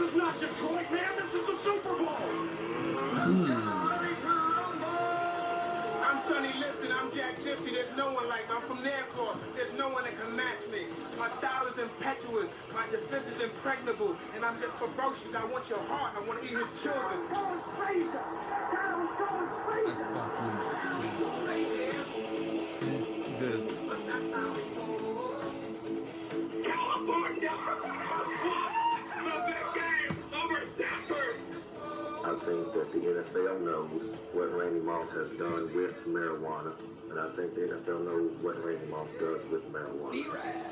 is not Detroit, man. This is the Super Bowl. I'm Sonny Liston. I'm Jack Gypsy. There's no one like me. I'm from Nairclaw. There's no one that can match me. My style is impetuous. My defense is impregnable. And I'm just ferocious. I want your heart. I want to eat his children. This. California! I think that the NFL knows what Randy Moss has done with marijuana, and I think the NFL knows what Randy Moss does with marijuana. B-Rad.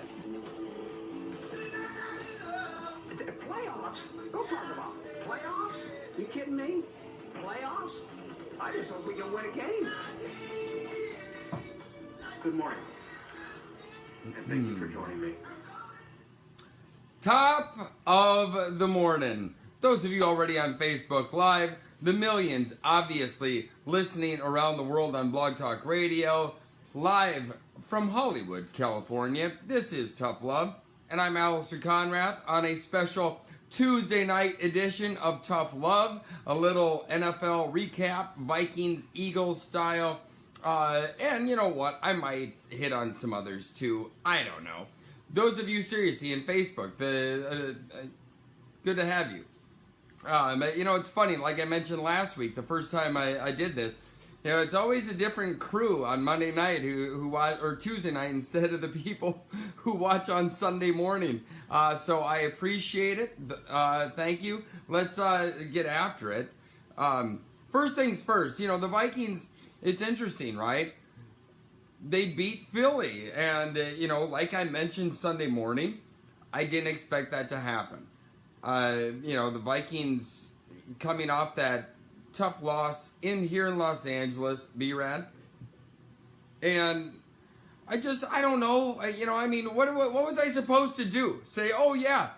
Playoffs? Don't talk about playoffs. You kidding me? Playoffs? I just hope we can win a game. Good morning. And thank you for joining me. Top of the morning. Those of you already on Facebook Live, the millions obviously listening around the world on Blog Talk Radio, live from Hollywood, California. This is Tough Love, and I'm Alistair Conrath on a special Tuesday night edition of Tough Love, a little NFL recap, Vikings, Eagles style, and you know what, I might hit on some others too, I don't know. Those of you seriously in Facebook, good to have you. You know, it's funny, like I mentioned last week, the first time I did this, you know, it's always a different crew on Monday night who watch, or Tuesday night instead of the people who watch on Sunday morning. So I appreciate it. Thank you. Let's get after it. First things first, you know, the Vikings, it's interesting, right? They beat Philly, and, you know, like I mentioned Sunday morning, I didn't expect that to happen. You know, the Vikings coming off that tough loss here in Los Angeles, B-Rad. And I don't know, you know, I mean, what was I supposed to do? Say, oh yeah,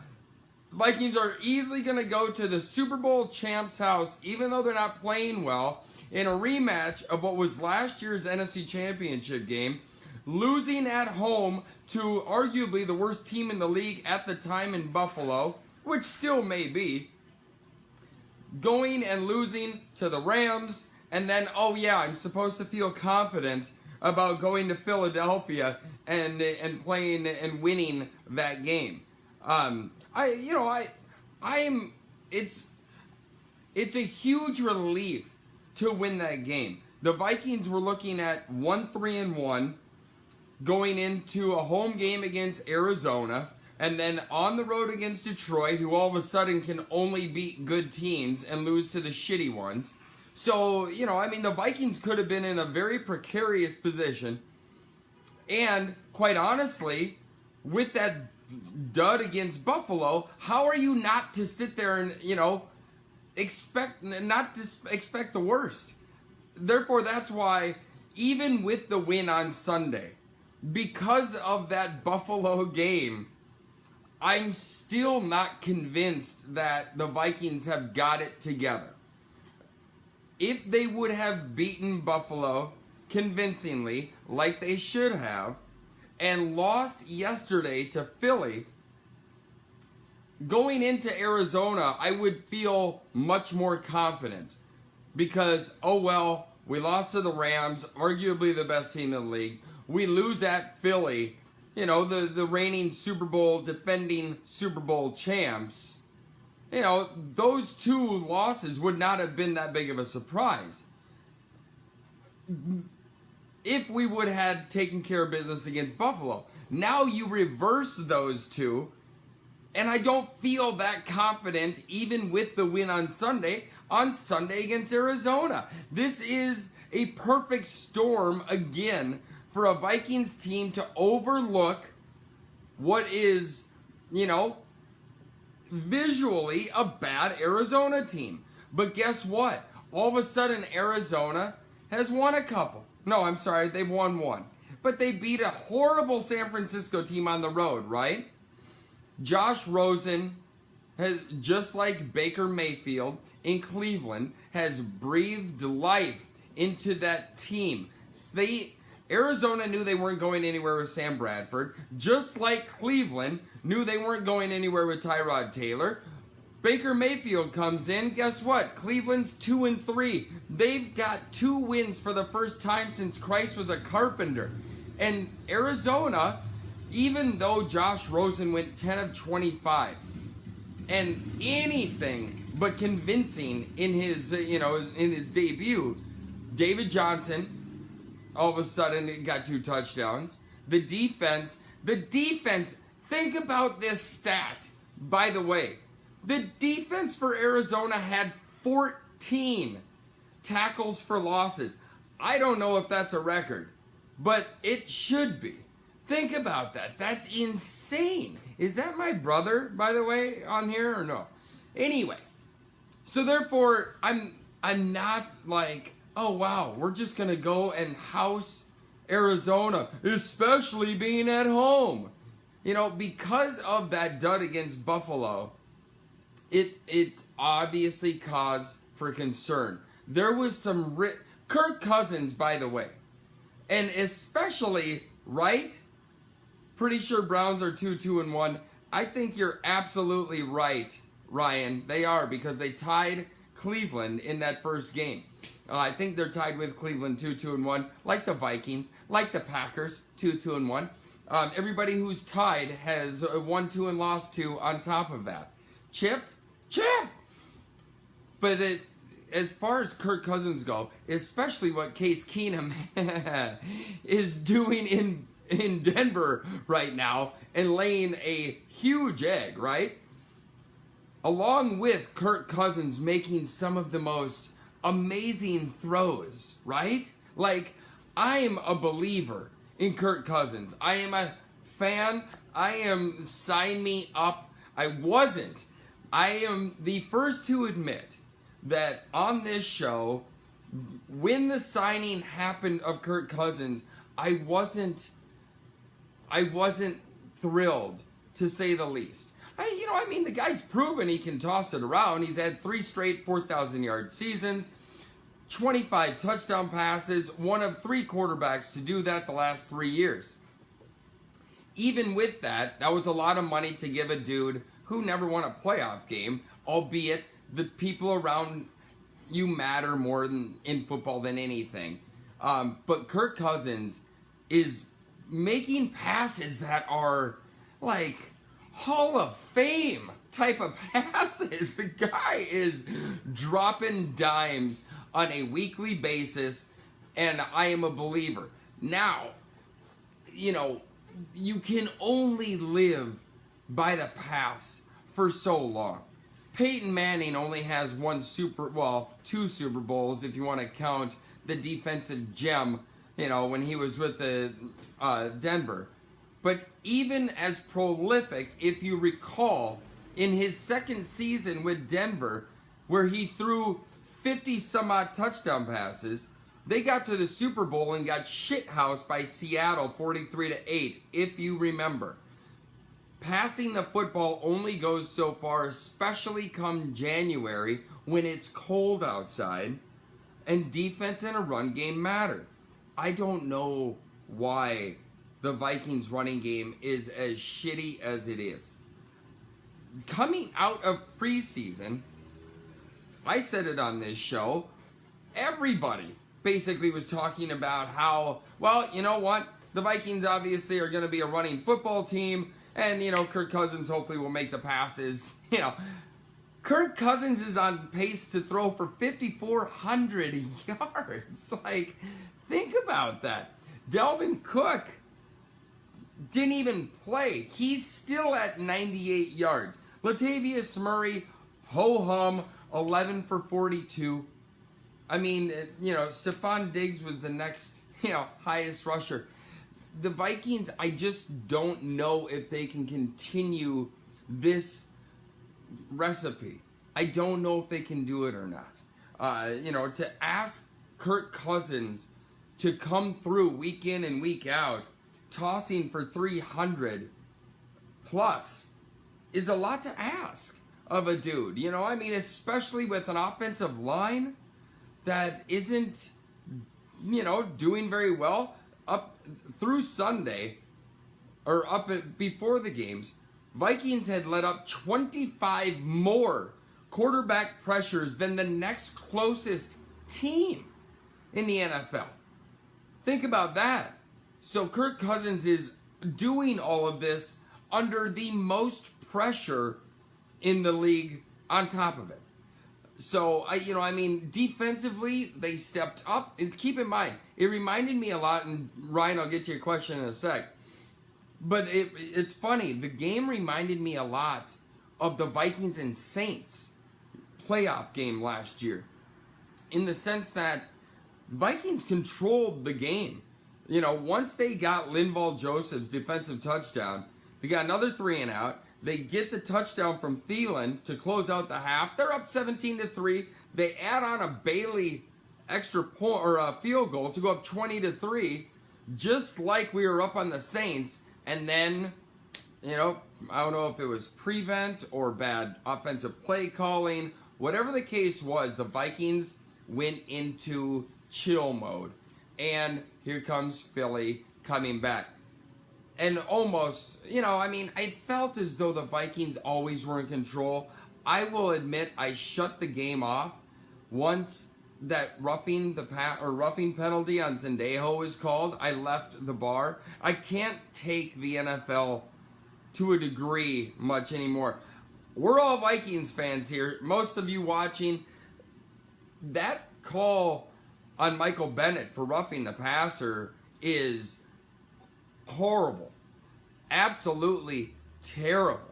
Vikings are easily going to go to the Super Bowl champs' house, even though they're not playing well, in a rematch of what was last year's NFC Championship game, losing at home to arguably the worst team in the league at the time in Buffalo, which still may be, going and losing to the Rams, and then, oh yeah, I'm supposed to feel confident about going to Philadelphia and playing and winning that game. It's a huge relief to win that game. The Vikings were looking at 1-3-1 going into a home game against Arizona, and then on the road against Detroit, who all of a sudden can only beat good teams and lose to the shitty ones. So, you know, I mean, the Vikings could have been in a very precarious position. And, quite honestly, with that dud against Buffalo, how are you not to sit there and, you know, expect the worst? Therefore, that's why, even with the win on Sunday, because of that Buffalo game, I'm still not convinced that the Vikings have got it together. If they would have beaten Buffalo convincingly, like they should have, and lost yesterday to Philly, going into Arizona, I would feel much more confident. Because, oh well, we lost to the Rams, arguably the best team in the league. We lose at Philly, you know, the reigning Super Bowl, defending Super Bowl champs. You know, those two losses would not have been that big of a surprise. If we would have had taken care of business against Buffalo. Now you reverse those two, and I don't feel that confident even with the win on Sunday against Arizona. This is a perfect storm again for a Vikings team to overlook what is, you know, visually a bad Arizona team. But guess what? All of a sudden Arizona has won a couple. No, I'm sorry, they've won one. But they beat a horrible San Francisco team on the road, right? Josh Rosen, has, just like Baker Mayfield in Cleveland, has breathed life into that team. Arizona knew they weren't going anywhere with Sam Bradford, just like Cleveland knew they weren't going anywhere with Tyrod Taylor. Baker Mayfield comes in. Guess what? Cleveland's 2-3. They've got 2 wins for the first time since Christ was a carpenter. And Arizona, even though Josh Rosen went 10 of 25, and anything but convincing in his, in his debut, David Johnson, all of a sudden, got 2 touchdowns. The defense, think about this stat, by the way. The defense for Arizona had 14 tackles for losses. I don't know if that's a record, but it should be. Think about that. That's insane. Is that my brother, by the way, on here or no? Anyway, so therefore, I'm not like, oh wow, we're just gonna go and house Arizona, especially being at home. Because of that dud against Buffalo, it obviously caused for concern. There was some Kirk Cousins, by the way, and especially, right? Pretty sure Browns are 2-1. I think you're absolutely right, Ryan. They are, because they tied Cleveland in that first game. I think they're tied with Cleveland 2-1, like the Vikings, like the Packers 2-1. Everybody who's tied has won 2 and lost 2 on top of that. Chip. But as far as Kirk Cousins go, especially what Case Keenum is doing in Denver right now and laying a huge egg, right? Along with Kirk Cousins making some of the most amazing throws, right? Like, I am a believer in Kirk Cousins. I am a fan. Sign me up. I am the first to admit that on this show, when the signing happened of Kirk Cousins, I wasn't thrilled, to say the least. The guy's proven he can toss it around. He's had 3 straight 4,000-yard seasons, 25 touchdown passes, one of 3 quarterbacks to do that the last 3 years. Even with that was a lot of money to give a dude who never won a playoff game, albeit the people around you matter more in football than anything. But Kirk Cousins is making passes that are like Hall of Fame type of passes. The guy is dropping dimes on a weekly basis, and I am a believer. Now, you can only live by the pass for so long. Peyton Manning only has 2 Super Bowls if you want to count the defensive gem, when he was with the Denver. But even as prolific, if you recall, in his second season with Denver, where he threw 50 some odd touchdown passes, they got to the Super Bowl and got shithoused by Seattle 43-8, if you remember. Passing the football only goes so far, especially come January when it's cold outside, and defense and a run game matter. I don't know why the Vikings running game is as shitty as it is. Coming out of preseason, I said it on this show, everybody basically was talking about how, you know what, the Vikings obviously are going to be a running football team, and, Kirk Cousins hopefully will make the passes. Kirk Cousins is on pace to throw for 5,400 yards. Like, think about that. Dalvin Cook didn't even play. He's still at 98 yards. Latavius Murray, ho-hum, 11 for 42. Stephon Diggs was the next, highest rusher. The Vikings, I just don't know if they can continue this recipe. I don't know if they can do it or not. To ask Kirk Cousins to come through week in and week out, tossing for 300 plus, is a lot to ask of a dude. Especially with an offensive line that isn't, doing very well up through Sunday, or before the games. Vikings had let up 25 more quarterback pressures than the next closest team in the NFL. Think about that. So Kirk Cousins is doing all of this under the most pressure in the league on top of it. So, defensively, they stepped up. And keep in mind, it reminded me a lot, and Ryan, I'll get to your question in a sec. But it's funny, the game reminded me a lot of the Vikings and Saints playoff game last year, in the sense that Vikings controlled the game. Once they got Linval Joseph's defensive touchdown, they got another 3 and out. They get the touchdown from Thielen to close out the half. They're up 17-3. They add on a Bailey extra point or a field goal to go up 20-3, just like we were up on the Saints. And then, I don't know if it was prevent or bad offensive play calling. Whatever the case was, the Vikings went into chill mode. And here comes Philly coming back. And almost, I felt as though the Vikings always were in control. I will admit I shut the game off once that roughing penalty on Sendejo was called. I left the bar. I can't take the NFL to a degree much anymore. We're all Vikings fans here. Most of you watching. That call on Michael Bennett for roughing the passer is horrible. Absolutely terrible.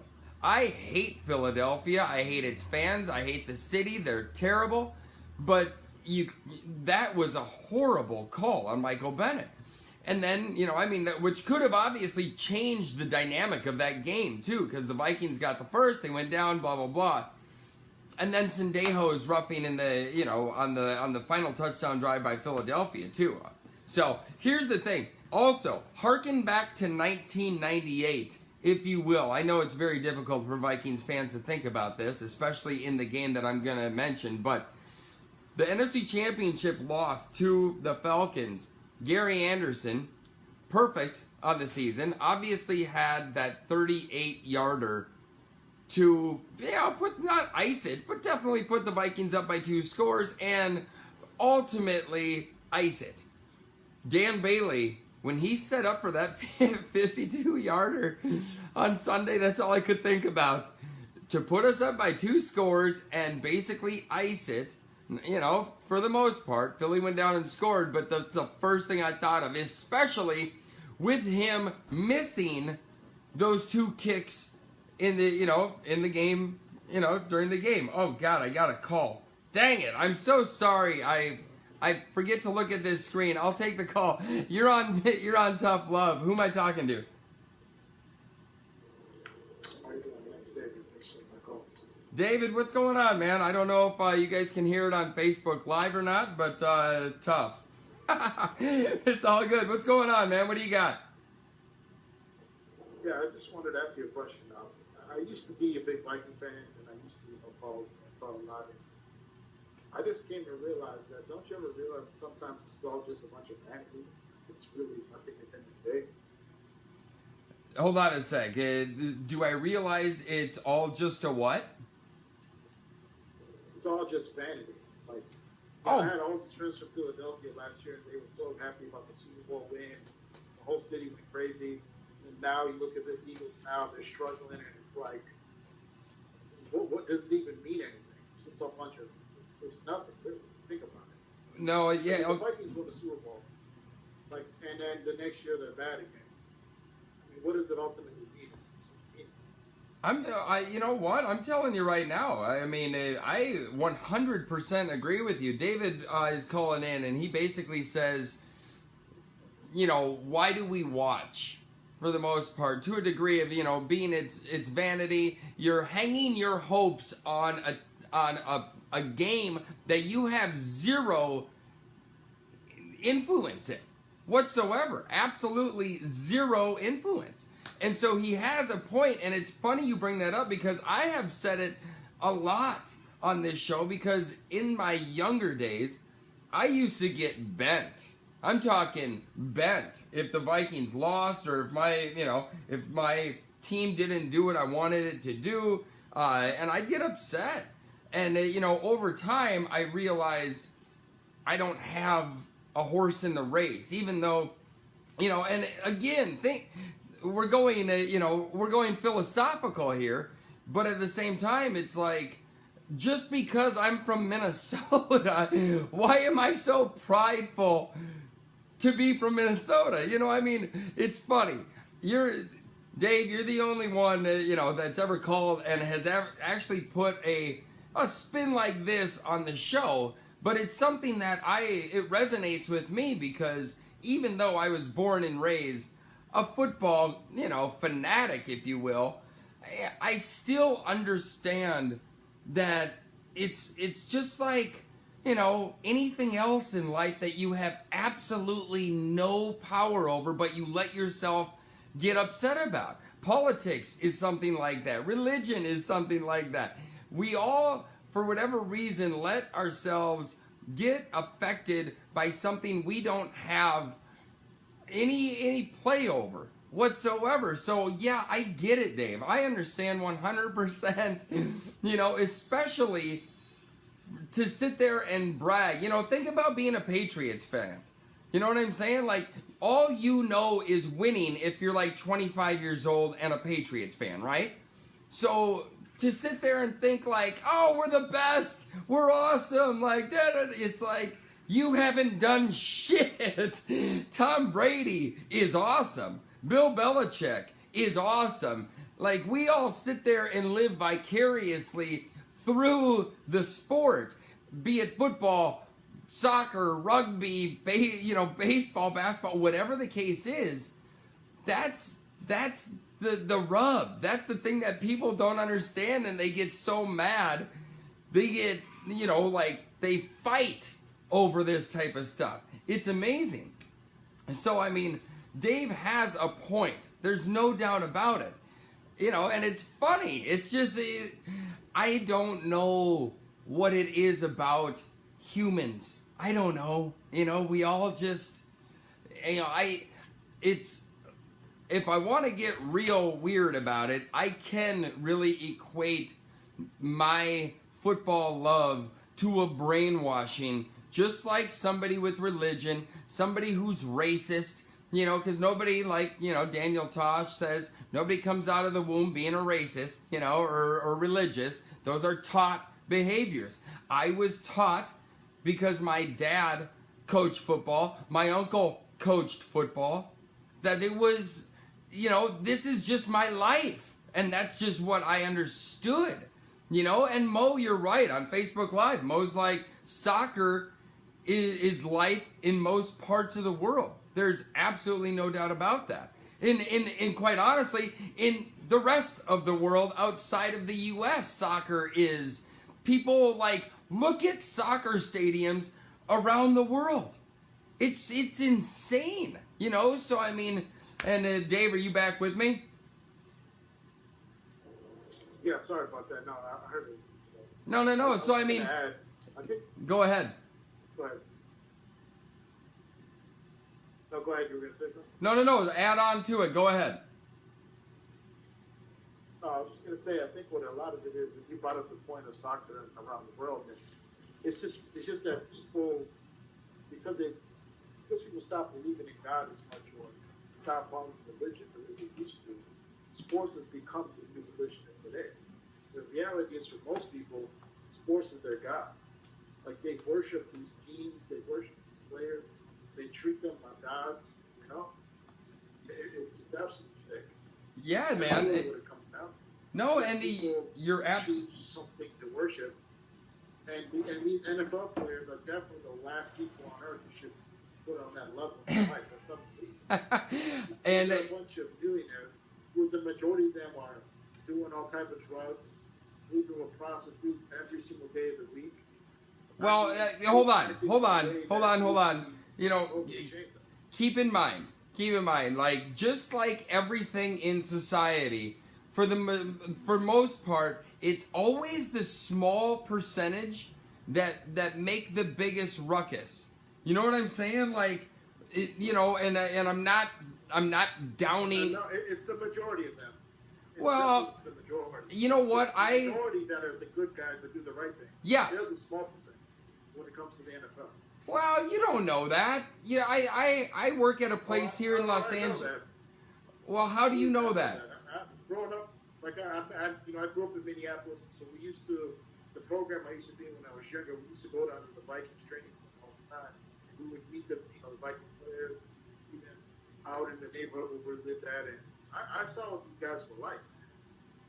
I hate Philadelphia. I hate its fans. I hate the city. They're terrible. But that was a horrible call on Michael Bennett. And then, which could have obviously changed the dynamic of that game too, because the Vikings got the first, they went down, blah, blah, blah. And then Sendejo is roughing in the, on the final touchdown drive by Philadelphia too. So here's the thing. Also, harken back to 1998, if you will. I know it's very difficult for Vikings fans to think about this, especially in the game that I'm going to mention, but the NFC Championship loss to the Falcons. Gary Anderson, perfect on the season, obviously had that 38-yarder to, not ice it, but definitely put the Vikings up by 2 scores and ultimately ice it. Dan Bailey, when he set up for that 52-yarder on Sunday, that's all I could think about. To put us up by 2 scores and basically ice it, for the most part, Philly went down and scored, but that's the first thing I thought of, especially with him missing those 2 kicks in the game, during the game. Oh God, I got a call. Dang it, I'm so sorry. I forget to look at this screen. I'll take the call. You're on Tough Love. Who am I talking to? David, what's going on, man? I don't know if you guys can hear it on Facebook Live or not, but tough. It's all good. What's going on, man? What do you got? Yeah, I just wanted to ask you a question. I used to be a big Viking fan, and I used to follow a lot. I just came to realize that, don't you ever realize sometimes it's all just a bunch of vanity? It's really nothing at the end of the day. Hold on a sec. Do I realize it's all just a what? It's all just vanity. Like, I had all the friends from Philadelphia last year, and they were so happy about the Super Bowl win. The whole city went crazy. And now you look at the Eagles now, they're struggling, and it's like, what does it even mean anything? It's just a bunch of, it's nothing, really. Think about it. No, yeah. The Vikings win the Super Bowl, and then the next year they're bad again. I mean, what does it ultimately mean? You know what? I'm telling you right now. I 100% agree with you. David is calling in, and he basically says, why do we watch? For the most part, to a degree of being it's vanity. You're hanging your hopes on a game that you have zero influence in whatsoever. Absolutely zero influence. And so he has a point, and it's funny you bring that up because I have said it a lot on this show because in my younger days, I used to get bent. I'm talking bent if the Vikings lost or if my team didn't do what I wanted it to do, and I'd get upset. And, over time, I realized I don't have a horse in the race, even though, and again, we're going philosophical here, but at the same time, it's like, just because I'm from Minnesota, why am I so prideful to be from Minnesota? It's funny. Dave, you're the only one, that's ever called and has ever actually put a spin like this on the show, but it's something that it resonates with me, because even though I was born and raised a football, fanatic, if you will, I still understand that it's just like, anything else in life that you have absolutely no power over, but you let yourself get upset about. Politics is something like that. Religion is something like that. We all, for whatever reason, let ourselves get affected by something we don't have any play over whatsoever. So yeah, I get it, Dave. I understand 100%, especially to sit there and brag. Think about being a Patriots fan. You know what I'm saying? Like, all is winning if you're like 25 years old and a Patriots fan, right? So to sit there and think like, oh, we're the best, we're awesome, like that, it's like, you haven't done shit. Tom Brady is awesome. Bill Belichick is awesome. Like, we all sit there and live vicariously through the sport, be it football, soccer, rugby, baseball, basketball, whatever the case is. That's the rub. That's the thing that people don't understand, and they get so mad. They get, they fight over this type of stuff. It's amazing. So, Dave has a point. There's no doubt about it. And it's funny. It's just, I don't know what it is about humans. I don't know. We all just, if I want to get real weird about it, I can really equate my football love to a brainwashing, just like somebody with religion, somebody who's racist, because nobody, like, Daniel Tosh says, nobody comes out of the womb being a racist, or religious. Those are taught behaviors. I was taught, because my dad coached football, my uncle coached football, that it was, this is just my life. And that's just what I understood, And Mo, you're right, on Facebook Live, Mo's like, soccer is life in most parts of the world. There's absolutely no doubt about that. And quite honestly, in the rest of the world outside of the U.S., soccer is, people look at soccer stadiums around the world. It's insane, So and Dave, are you back with me? Yeah, sorry about that. No, I heard it. No. So I think, go ahead. Go ahead. No, go ahead. You were going to say something? No. Add on to it. Go ahead. I was just going to say, I think what a lot of it is you brought up the point of soccer around the world, and it's just that people, because people stop believing in God as much, or stop following religion the way they used to, sports has become the new religion of today. The reality is, for most people, sports is their God. Like, they worship these teams, they worship these players, they treat them like gods, It's absolutely sick. Yeah, man. That's really what it comes down to. No, Andy, you're absolutely something to worship, and these NFL players are definitely the last people on earth who should put on that level of life. That's unbelievable. And a bunch of billionaires, who the majority of them are doing all kinds of drugs, sleeping with prostitutes every single day of the week. well, hold on. Keep in mind, like, just like everything in society, for most part, it's always the small percentage that make the biggest ruckus. You know what I'm saying? Like, and I'm not downing. No, it's the majority of them. Well, the majority. you know what? The majority that are the good guys that do the right thing. Yes. They're the small percent when it comes to the NFL. Well, you don't know that. Yeah, I work at a place here in Los Angeles. Well, how do you know that? Growing up, like I grew up in Minneapolis, so we used to, the program I used to be in when I was younger, we used to go down to the Vikes training all the time. We would meet the Vikes players, even out in the neighborhood where we lived at, and I saw what these guys were like.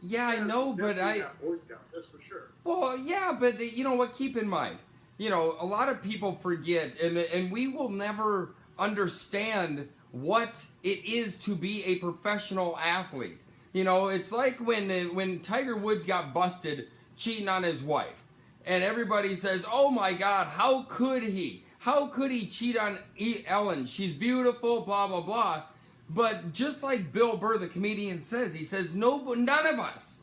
Yeah, I know, but Boy Scouts, that's for sure. Well, yeah, but you know what? Keep in mind, you know, a lot of people forget, and we will never understand what it is to be a professional athlete. You know, it's like when Tiger Woods got busted cheating on his wife, and everybody says, "Oh my God, how could he? How could he cheat on Ellen? She's beautiful, blah blah blah." But just like Bill Burr, the comedian, says, he says, none of us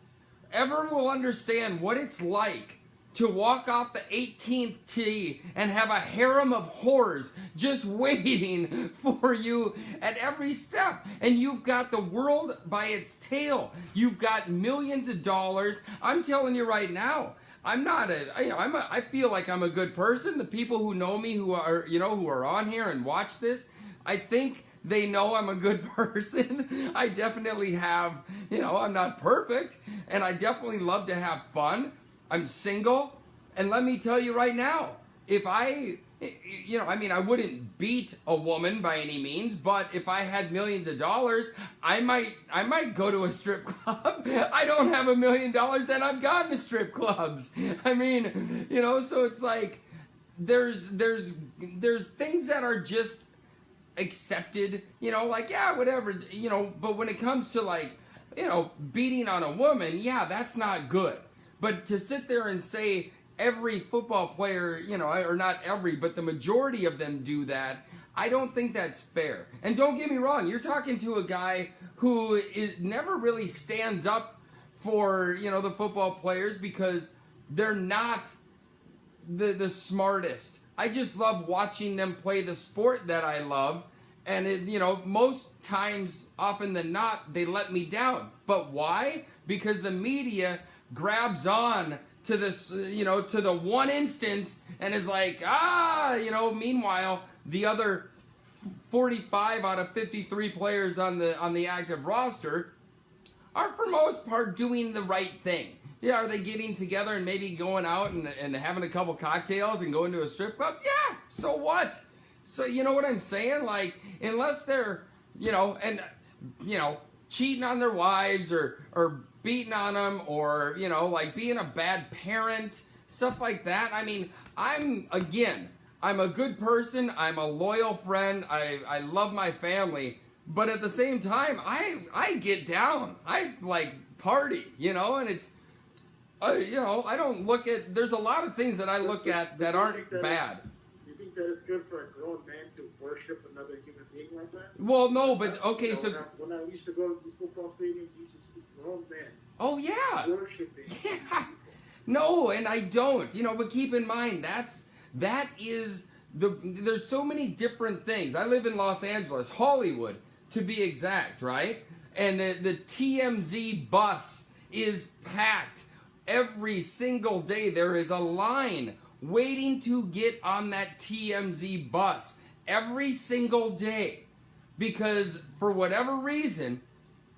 ever will understand what it's like to walk off the 18th tee and have a harem of whores just waiting for you at every step. And you've got the world by its tail. You've got millions of dollars. I'm telling you right now, I feel like I'm a good person. The people who know me, who are on here and watch this, I think they know I'm a good person. I definitely have, I'm not perfect, and I definitely love to have fun. I'm single, and let me tell you right now, if I wouldn't beat a woman by any means, but if I had millions of dollars, I might go to a strip club. I don't have $1 million, and I've gone to strip clubs. I mean, so it's like there's things that are just accepted, like, yeah, whatever, but when it comes to beating on a woman, yeah, that's not good. But to sit there and say every football player, or not every, but the majority of them do that, I don't think that's fair. And don't get me wrong, you're talking to a guy who never really stands up for, the football players because they're not the smartest. I just love watching them play the sport that I love. And, most times, often than not, they let me down. But why? Because the media grabs on to this, to the one instance and is like, meanwhile, the other 45 out of 53 players on the active roster are, for most part, doing the right thing. Yeah, are they getting together and maybe going out and having a couple cocktails and going to a strip club? Yeah, so what? So you know what I'm saying? Like, unless they're, cheating on their wives or beating on them or, being a bad parent, stuff like that. I mean, I'm a good person. I'm a loyal friend. I love my family. But at the same time, I get down. I party, and it's, I don't look at, there's a lot of things that I look at that aren't bad. Do you think that it's good for a grown man to worship another human being like that? Well, no, but okay, so. When I used to go to the football stadiums, you used to see grown men. Oh, yeah. Worshiping. Yeah. No, and I don't, but keep in mind, there's so many different things. I live in Los Angeles, Hollywood, to be exact, right? And the TMZ bus is packed. Every single day there is a line waiting to get on that TMZ bus. Every single day. Because for whatever reason,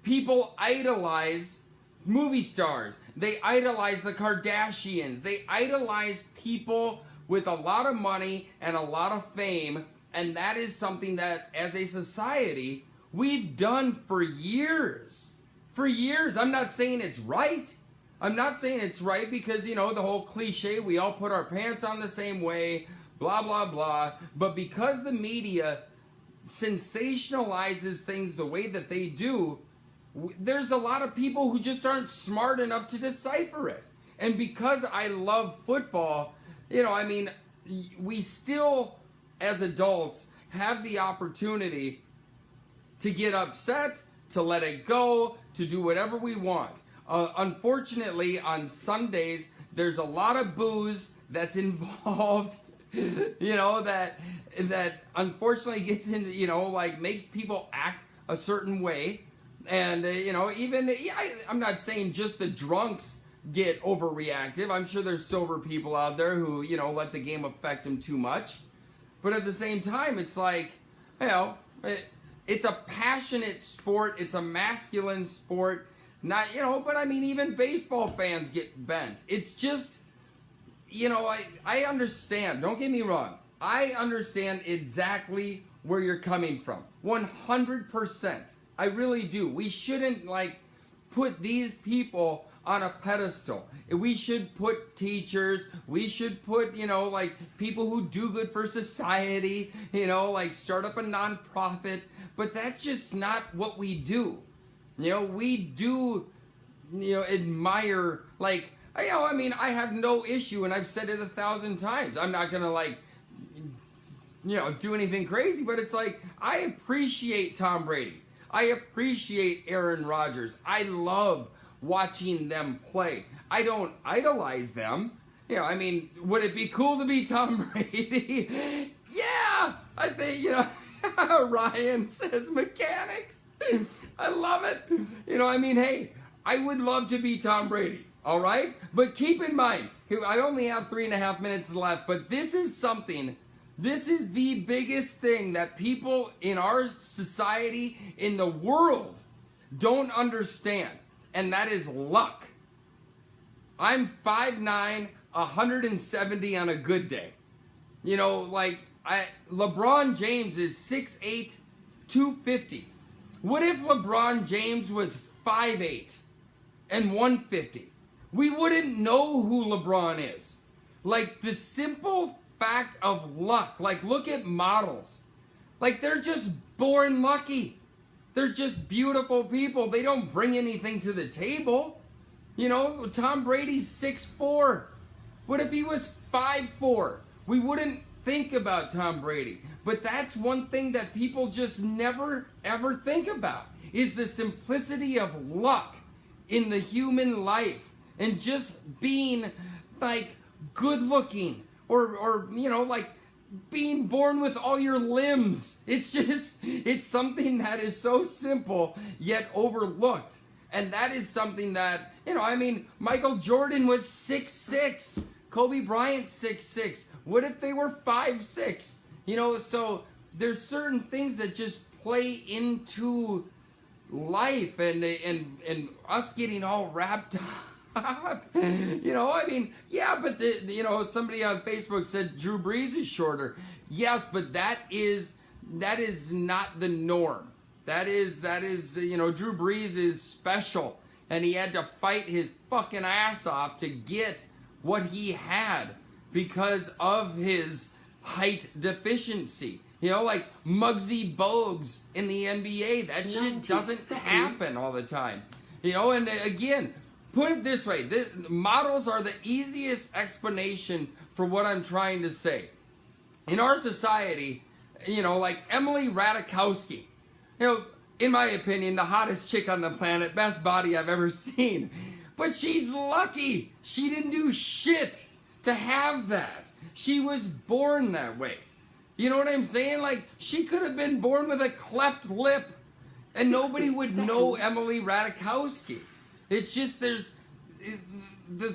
people idolize movie stars. They idolize the Kardashians. They idolize people with a lot of money and a lot of fame. And that is something that, as a society, we've done for years. For years. I'm not saying it's right. I'm not saying it's right because, the whole cliche, we all put our pants on the same way, blah, blah, blah. But because the media sensationalizes things the way that they do, there's a lot of people who just aren't smart enough to decipher it. And because I love football, we still, as adults, have the opportunity to get upset, to let it go, to do whatever we want. Unfortunately, on Sundays, there's a lot of booze that's involved, that unfortunately gets into, makes people act a certain way. And, even, I'm not saying just the drunks get overreactive. I'm sure there's sober people out there who, let the game affect them too much. But at the same time, it's like, it's a passionate sport. It's a masculine sport. Not, but I mean, even baseball fans get bent. It's just, I understand. Don't get me wrong. I understand exactly where you're coming from. 100%. I really do. We shouldn't, put these people on a pedestal. We should put teachers, we should put, people who do good for society, start up a nonprofit, but that's just not what we do. We do, admire, I have no issue, and I've said it 1,000 times. I'm not gonna, do anything crazy, but it's like, I appreciate Tom Brady. I appreciate Aaron Rodgers. I love watching them play. I don't idolize them. Would it be cool to be Tom Brady? Yeah, I think, Ryan says mechanics. I love it. Hey, I would love to be Tom Brady, all right? But keep in mind, I only have 3.5 minutes left, but this is the biggest thing that people in our society, in the world, don't understand. And that is luck. I'm 5'9", 170 on a good day. LeBron James is 6'8", 250. What if LeBron James was 5'8" and 150? We wouldn't know who LeBron is. The simple fact of luck. Look at models. They're just born lucky. They're just beautiful people. They don't bring anything to the table. Tom Brady's 6'4". What if he was 5'4"? We wouldn't think about Tom Brady. But that's one thing that people just never, ever think about, is the simplicity of luck in the human life. And just being, good looking. Or being born with all your limbs. It's something that is so simple yet overlooked. And that is something that, Michael Jordan was 6'6". Kobe Bryant 6'6". What if they were 5'6"? So there's certain things that just play into life and us getting all wrapped up. But somebody on Facebook said Drew Brees is shorter. Yes, but that is not the norm. That is, Drew Brees is special, and he had to fight his fucking ass off to get what he had because of his height deficiency. Muggsy Bogues in the NBA. That shit doesn't happen all the time. And again, put it this way, models are the easiest explanation for what I'm trying to say. In our society, Emily Ratajkowski, in my opinion, the hottest chick on the planet, best body I've ever seen. But she's lucky. She didn't do shit to have that. She was born that way. You know what I'm saying? She could have been born with a cleft lip and nobody would know Emily Ratajkowski. It's just the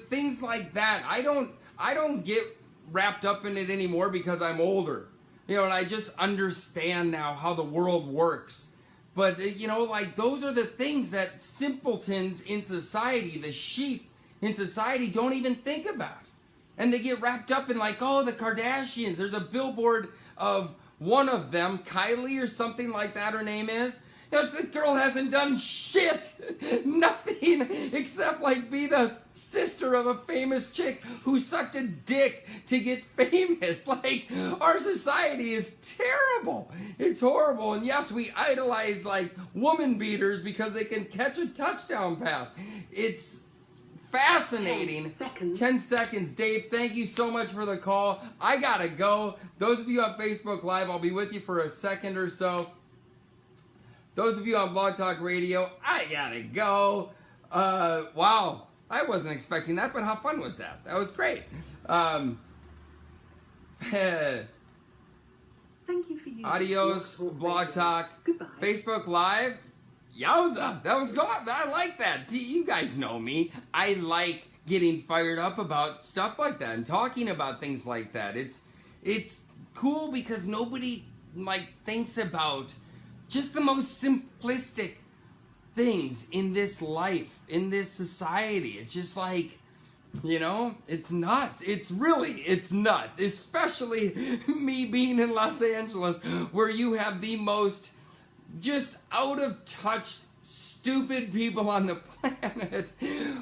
things like that. I don't get wrapped up in it anymore because I'm older. And I just understand now how the world works. But, those are the things that simpletons in society, the sheep in society, don't even think about. And they get wrapped up in the Kardashians. There's a billboard of one of them, Kylie or something like that her name is. The girl hasn't done shit, nothing, except be the sister of a famous chick who sucked a dick to get famous. Our society is terrible. It's horrible. And yes, we idolize woman beaters because they can catch a touchdown pass. It's fascinating. 10 seconds. Dave, thank you so much for the call. I gotta go. Those of you on Facebook Live, I'll be with you for a second or so. Those of you on Blog Talk Radio, I gotta go. Wow, I wasn't expecting that, but how fun was that? That was great. Thank you for using Adios, Blog Talk. Goodbye. Facebook Live, Yowza, that was good. I like that. You guys know me. I like getting fired up about stuff like that and talking about things like that. It's cool because nobody like thinks about just the most simplistic things in this life, in this society. It's just like, you know, it's nuts. It's nuts. Especially me being in Los Angeles, where you have the most just out of touch, stupid people on the planet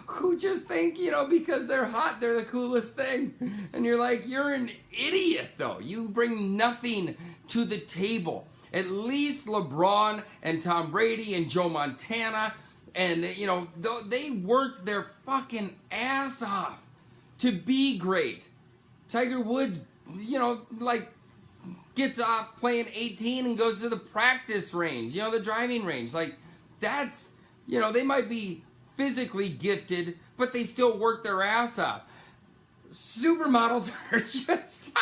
who just think, you know, because they're hot, they're the coolest thing. And you're like, you're an idiot, though. You bring nothing to the table. At least LeBron and Tom Brady and Joe Montana, and, you know, they worked their fucking ass off to be great. Tiger Woods, you know, like, gets off playing 18 and goes to the practice range, you know, the driving range. Like, that's, you know, they might be physically gifted, but they still work their ass off. Supermodels are just,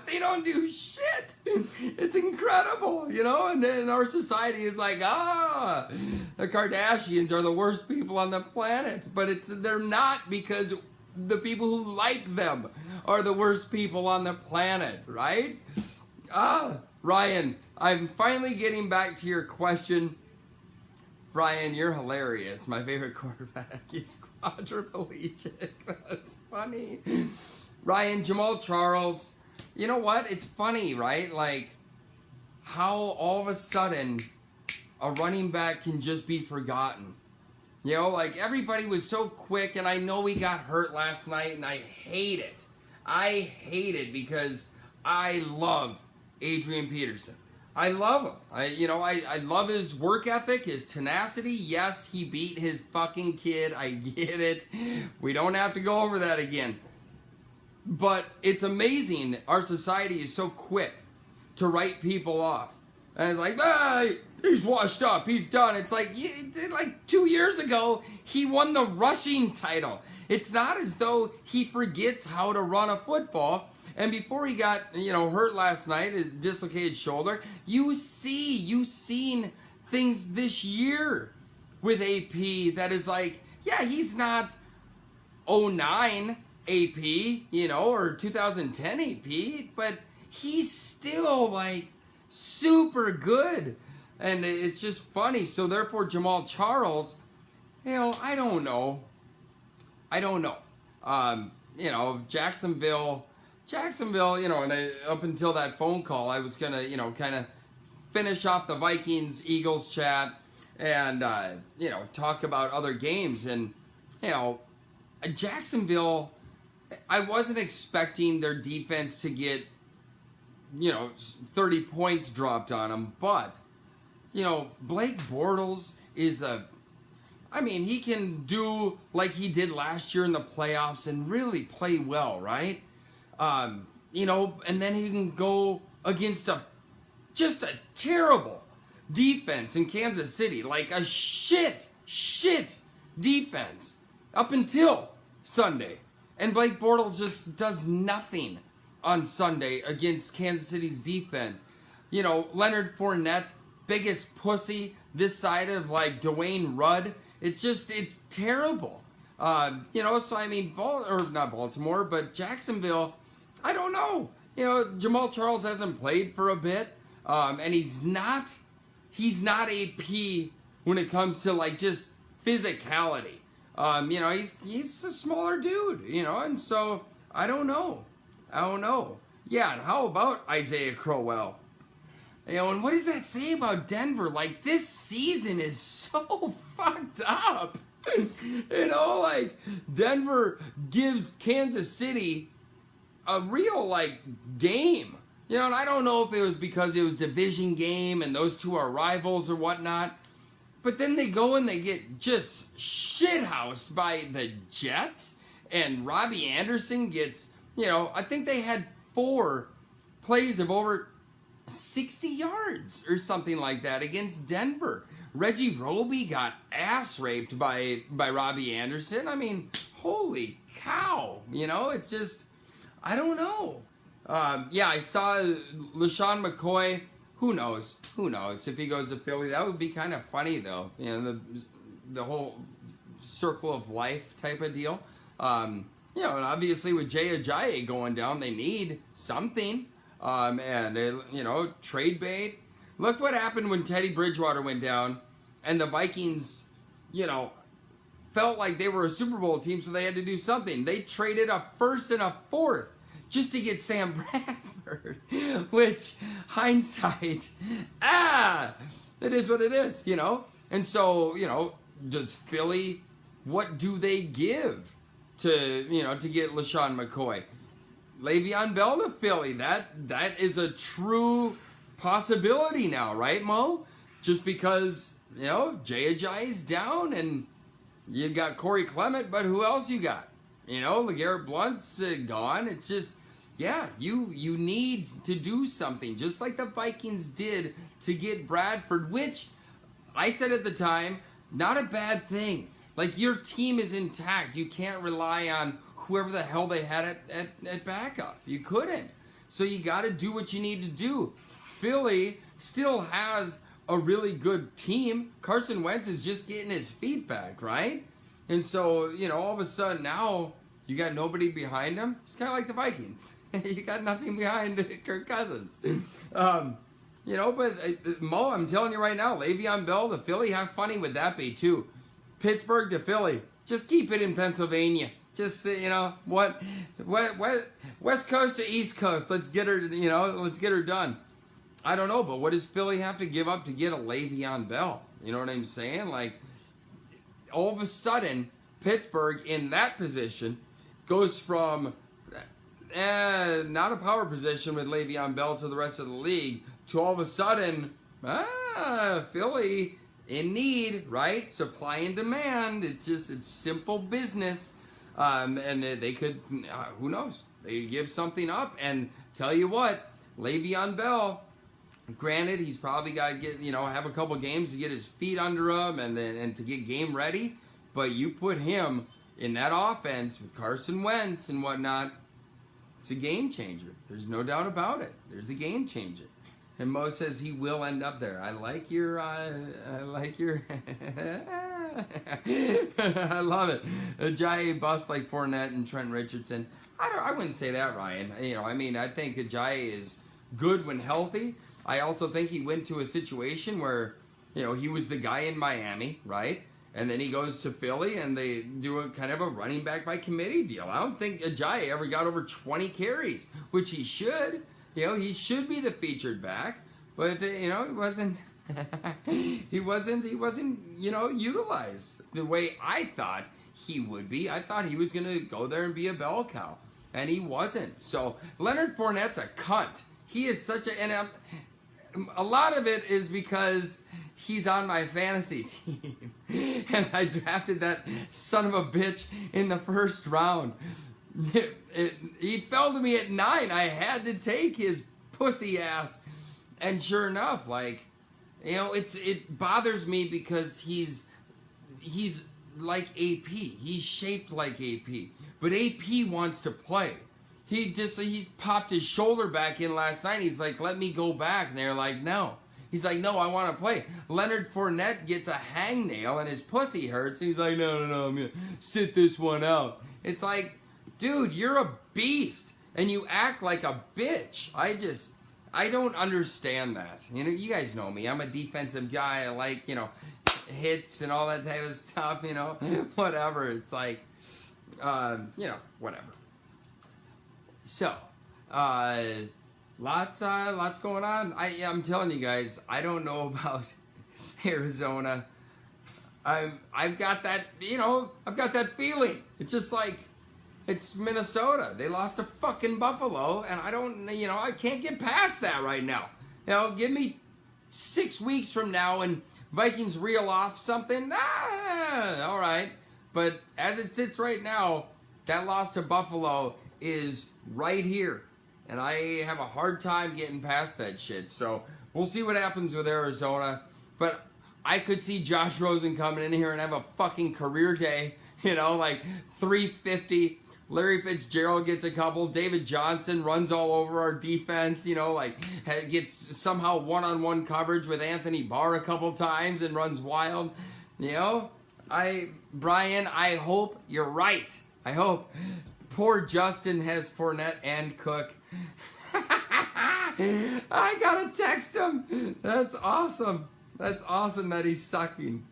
they don't do shit. It's incredible, you know, and then our society is like, the Kardashians are the worst people on the planet, but they're not, because the people who like them are the worst people on the planet, right? Ryan, I'm finally getting back to your question. Ryan, you're hilarious. My favorite quarterback is quadriplegic. That's funny. Ryan, Jamal Charles. You know what? It's funny, right? Like, how all of a sudden a running back can just be forgotten. You know, like, everybody was so quick, and I know he got hurt last night, and I hate it. I hate it because I love Adrian Peterson. I love him. I love his work ethic, his tenacity. Yes, he beat his fucking kid. I get it. We don't have to go over that again. But it's amazing our society is so quick to write people off. And it's like, he's washed up. He's done. It's like 2 years ago, he won the rushing title. It's not as though he forgets how to run a football. And before he got, hurt last night, a dislocated shoulder, you've seen things this year with AP that is like, yeah, he's not 09 AP, or 2010 AP, but he's still like super good. And it's just funny. So therefore, Jamal Charles, I don't know. Jacksonville, and up until that phone call, I was going to, kind of finish off the Vikings-Eagles chat and, talk about other games. And, Jacksonville, I wasn't expecting their defense to get, 30 points dropped on them. But, Blake Bortles is he can do like he did last year in the playoffs and really play well, right? And then he can go against just a terrible defense in Kansas City, like a shit defense up until Sunday. And Blake Bortles just does nothing on Sunday against Kansas City's defense. Leonard Fournette, biggest pussy this side of like Dwayne Rudd. It's terrible. Not Baltimore, but Jacksonville, I don't know. Jamal Charles hasn't played for a bit, and he's not AP when it comes to like just physicality. He's a smaller dude, and so I don't know. Yeah, and how about Isaiah Crowell? And what does that say about Denver? Like, this season is so fucked up. Denver gives Kansas City a real, game. And I don't know if it was because it was division game and those two are rivals or whatnot. But then they go and they get just shithoused by the Jets. And Robbie Anderson gets, I think they had 4 plays of over 60 yards or something like that against Denver. Reggie Roby got ass raped by Robbie Anderson. Holy cow. It's just, I don't know. I saw LaShawn McCoy who knows? Who knows if he goes to Philly? That would be kind of funny though. You know, the whole circle of life type of deal. You know, and obviously with Jay Ajayi going down, they need something. And you know, trade bait. Look what happened when Teddy Bridgewater went down, and the Vikings, you know, felt like they were a Super Bowl team, so they had to do something. They traded a first and a fourth just to get Sam Bradford, which, hindsight, it is what it is, you know? And so, you know, does Philly, what do they give to, you know, to get LaShawn McCoy? Le'Veon Bell to Philly, that is a true possibility now, right, Mo? Just because, you know, Jay Ajayi's down and you got Corey Clement, but who else you got? You know, LeGarrette Blount's gone. It's just, yeah, you need to do something, just like the Vikings did to get Bradford, which I said at the time, not a bad thing. Like, your team is intact. You can't rely on whoever the hell they had at backup. You couldn't. So you got to do what you need to do. Philly still has a really good team. Carson Wentz is just getting his feet back, right? And so, you know, all of a sudden now you got nobody behind him. It's kind of like the Vikings. You got nothing behind Kirk Cousins. You know, but Mo, I'm telling you right now, Le'Veon Bell to Philly, how funny would that be too? Pittsburgh to Philly, just keep it in Pennsylvania. Just, you know, what West Coast to East Coast, let's get her, you know, let's get her done. I don't know, but what does Philly have to give up to get a Le'Veon Bell? You know what I'm saying? Like, all of a sudden, Pittsburgh in that position goes from not a power position with Le'Veon Bell to the rest of the league to all of a sudden, Philly in need, right? Supply and demand. It's simple business. And they could, who knows? They give something up and tell you what, Le'Veon Bell, granted, he's probably got to get, you know, have a couple games to get his feet under him and to get game ready. But you put him in that offense with Carson Wentz and whatnot, it's a game changer. There's no doubt about it. There's a game changer. And Mo says he will end up there. I like your, I love it. Ajayi bust like Fournette and Trent Richardson. I wouldn't say that, Ryan. You know, I mean, I think Ajayi is good when healthy. I also think he went to a situation where, you know, he was the guy in Miami, right? And then he goes to Philly and they do a kind of a running back by committee deal. I don't think Ajayi ever got over 20 carries, which he should. You know, he should be the featured back, but you know, he wasn't, you know, utilized the way I thought he would be. I thought he was going to go there and be a bell cow, and he wasn't. So Leonard Fournette's a cunt. He is such a, and a lot of it is because he's on my fantasy team, and I drafted that son of a bitch in the first round. He fell to me at 9. I had to take his pussy ass, and sure enough, like, you know, it bothers me because he's like AP. He's shaped like AP, but AP wants to play. He's popped his shoulder back in last night. He's like, let me go back, and they're like, no. He's like, no, I want to play. Leonard Fournette gets a hangnail and his pussy hurts. He's like, no, I'm gonna sit this one out. It's like, dude, you're a beast, and you act like a bitch. I don't understand that. You know, you guys know me. I'm a defensive guy. I like, you know, hits and all that type of stuff, you know, whatever. It's like, you know, whatever. So, lots going on. I'm telling you guys, I don't know about Arizona. I've got that, you know, I've got that feeling. It's just like, it's Minnesota. They lost to fucking Buffalo, and I don't, you know, I can't get past that right now. You know, give me 6 weeks from now and Vikings reel off something. All right. But as it sits right now, that loss to Buffalo is right here. And I have a hard time getting past that shit. So we'll see what happens with Arizona. But I could see Josh Rosen coming in here and have a fucking career day. You know, like 350, Larry Fitzgerald gets a couple. David Johnson runs all over our defense, you know, like gets somehow one-on-one coverage with Anthony Barr a couple times and runs wild. You know, Brian, I hope you're right. I hope. Poor Justin has Fournette and Cook. I gotta text him. That's awesome. That's awesome that he's sucking.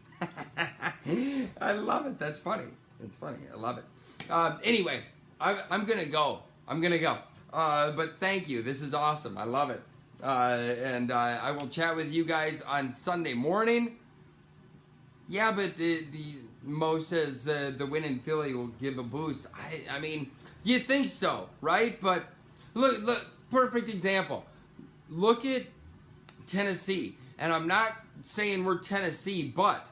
I love it. That's funny. It's funny. I love it. Anyway, I'm gonna go. But thank you. This is awesome. I love it. And I will chat with you guys on Sunday morning. Yeah, but the Mo says the win in Philly will give a boost. I mean, you think so, right? But look, perfect example. Look at Tennessee. And I'm not saying we're Tennessee, but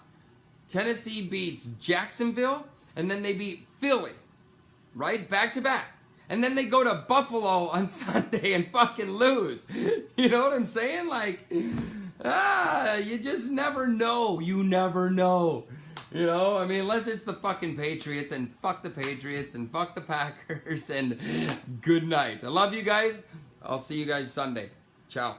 Tennessee beats Jacksonville, and then they beat Philly, right? Back to back. And then they go to Buffalo on Sunday and fucking lose. You know what I'm saying? Like, you just never know. You never know. You know, I mean, unless it's the fucking Patriots, and fuck the Patriots, and fuck the Packers, and good night. I love you guys. I'll see you guys Sunday. Ciao.